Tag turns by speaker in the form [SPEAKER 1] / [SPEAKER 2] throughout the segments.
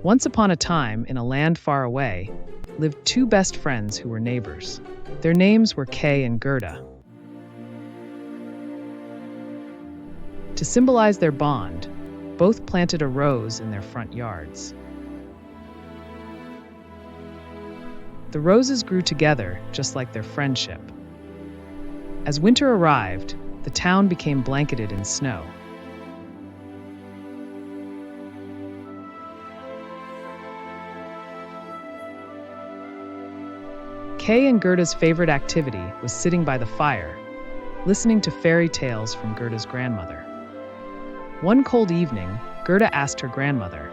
[SPEAKER 1] Once upon a time, in a land far away, lived two best friends who were neighbors. Their names were Kay and Gerda. To symbolize their bond, both planted a rose in their front yards. The roses grew together, just like their friendship. As winter arrived, the town became blanketed in snow. Kay and Gerda's favorite activity was sitting by the fire, listening to fairy tales from Gerda's grandmother. One cold evening, Gerda asked her grandmother,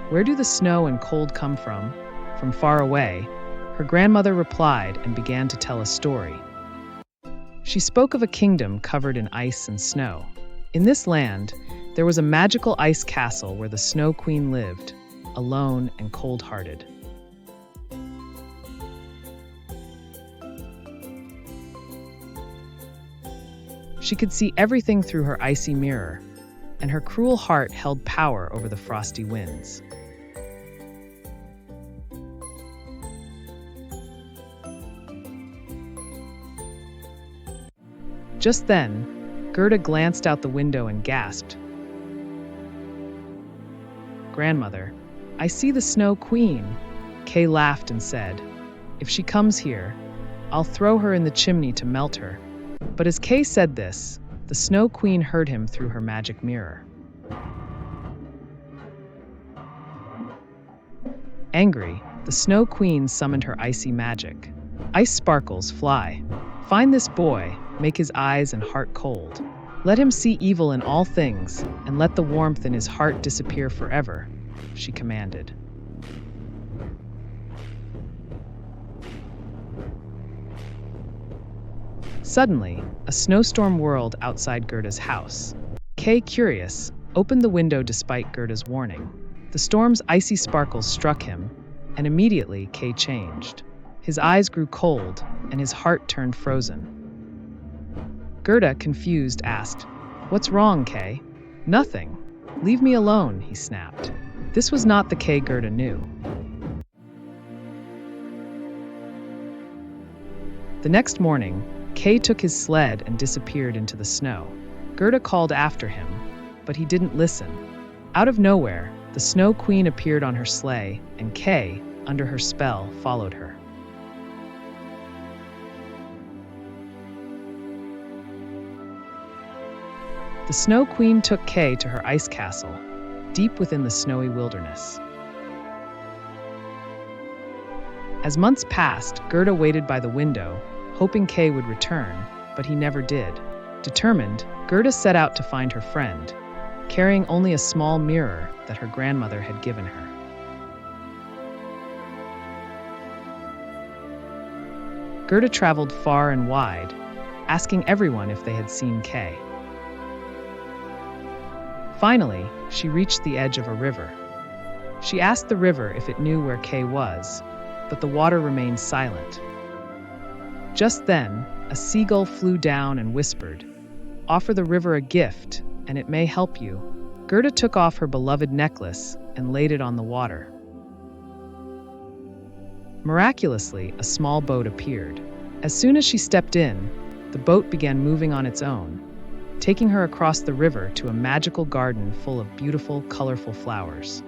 [SPEAKER 1] "Where do the snow and cold come from?" From far away, her grandmother replied and began to tell a story. She spoke of a kingdom covered in ice and snow. In this land, there was a magical ice castle where the Snow Queen lived, alone and cold-hearted. She could see everything through her icy mirror, and her cruel heart held power over the frosty winds. Just then, Gerda glanced out the window and gasped, "Grandmother, I see the Snow Queen." Kay laughed and said, "If she comes here, I'll throw her in the chimney to melt her." But as Kay said this, the Snow Queen heard him through her magic mirror. Angry, the Snow Queen summoned her icy magic. "Ice sparkles, fly. Find this boy, make his eyes and heart cold. Let him see evil in all things, and let the warmth in his heart disappear forever," she commanded. Suddenly, a snowstorm whirled outside Gerda's house. Kay, curious, opened the window despite Gerda's warning. The storm's icy sparkles struck him, and immediately Kay changed. His eyes grew cold, and his heart turned frozen. Gerda, confused, asked, "What's wrong, Kay?" "Nothing. Leave me alone," he snapped. This was not the Kay Gerda knew. The next morning, Kay took his sled and disappeared into the snow. Gerda called after him, but he didn't listen. Out of nowhere, the Snow Queen appeared on her sleigh, and Kay, under her spell, followed her. The Snow Queen took Kay to her ice castle, deep within the snowy wilderness. As months passed, Gerda waited by the window, hoping Kay would return, but he never did. Determined, Gerda set out to find her friend, carrying only a small mirror that her grandmother had given her. Gerda traveled far and wide, asking everyone if they had seen Kay. Finally, she reached the edge of a river. She asked the river if it knew where Kay was, but the water remained silent. Just then, a seagull flew down and whispered, "Offer the river a gift, and it may help you." Gerda took off her beloved necklace and laid it on the water. Miraculously, a small boat appeared. As soon as she stepped in, the boat began moving on its own, taking her across the river to a magical garden full of beautiful, colorful flowers.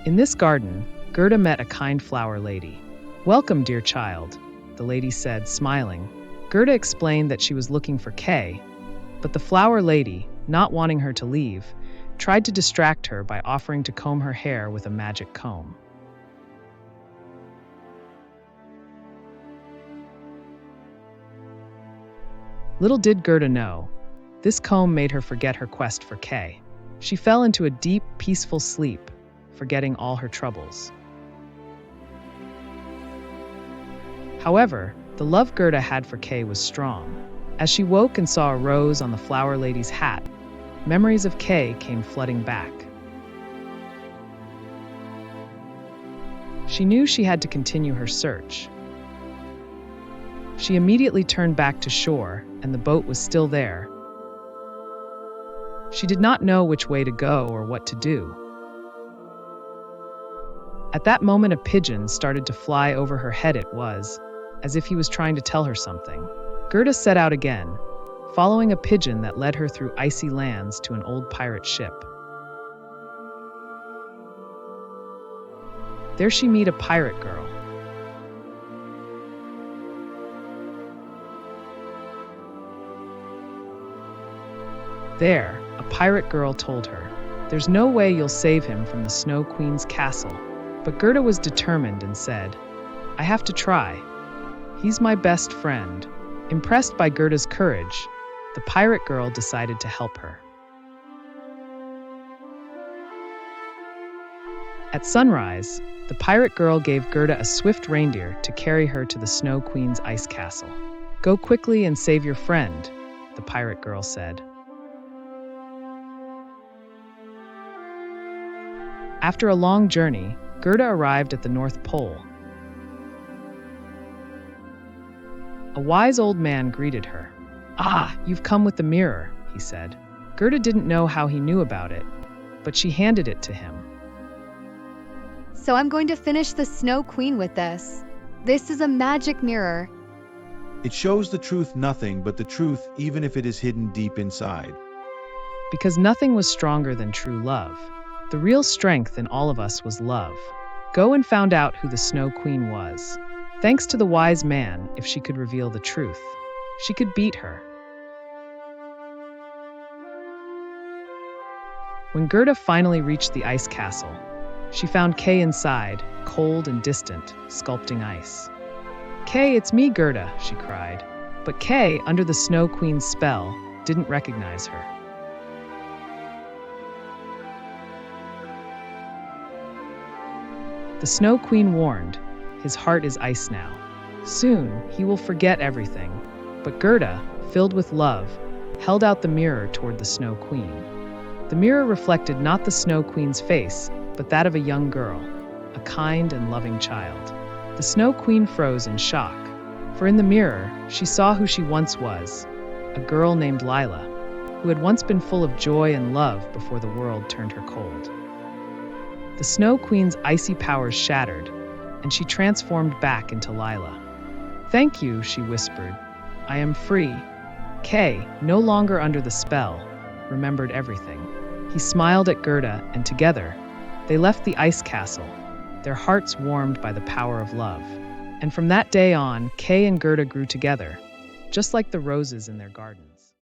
[SPEAKER 1] In this garden, Gerda met a kind flower lady. "Welcome, dear child," the lady said, smiling. Gerda explained that she was looking for Kay, but the flower lady, not wanting her to leave, tried to distract her by offering to comb her hair with a magic comb. Little did Gerda know, this comb made her forget her quest for Kay. She fell into a deep, peaceful sleep, forgetting all her troubles. However, the love Gerda had for Kay was strong. As she woke and saw a rose on the flower lady's hat, memories of Kay came flooding back. She knew she had to continue her search. She immediately turned back to shore, and the boat was still there. She did not know which way to go or what to do. At that moment, a pigeon started to fly over her head. It was as if he was trying to tell her something. Gerda set out again, following a pigeon that led her through icy lands to an old pirate ship. There she met a pirate girl. There, a pirate girl told her, "There's no way you'll save him from the Snow Queen's castle." But Gerda was determined and said, "I have to try. He's my best friend." Impressed by Gerda's courage, the pirate girl decided to help her. At sunrise, the pirate girl gave Gerda a swift reindeer to carry her to the Snow Queen's ice castle. "Go quickly and save your friend," the pirate girl said. After a long journey, Gerda arrived at the North Pole. A wise old man greeted her. "Ah, you've come with the mirror," he said. Gerda didn't know how he knew about it, but she handed it to him.
[SPEAKER 2] "So I'm going to finish the Snow Queen with this. This is a magic mirror.
[SPEAKER 3] It shows the truth, nothing but the truth, even if it is hidden deep inside."
[SPEAKER 1] Because nothing was stronger than true love. The real strength in all of us was love. Go and found out who the Snow Queen was. Thanks to the wise man, if she could reveal the truth, she could beat her. When Gerda finally reached the ice castle, she found Kay inside, cold and distant, sculpting ice. "Kay, it's me, Gerda," she cried. But Kay, under the Snow Queen's spell, didn't recognize her. The Snow Queen warned, "His heart is ice now. Soon, he will forget everything." But Gerda, filled with love, held out the mirror toward the Snow Queen. The mirror reflected not the Snow Queen's face, but that of a young girl, a kind and loving child. The Snow Queen froze in shock, for in the mirror, she saw who she once was, a girl named Lila, who had once been full of joy and love before the world turned her cold. The Snow Queen's icy powers shattered, and she transformed back into Lila. "Thank you," she whispered. "I am free." Kay, no longer under the spell, remembered everything. He smiled at Gerda, and together, they left the ice castle, their hearts warmed by the power of love. And from that day on, Kay and Gerda grew together, just like the roses in their gardens.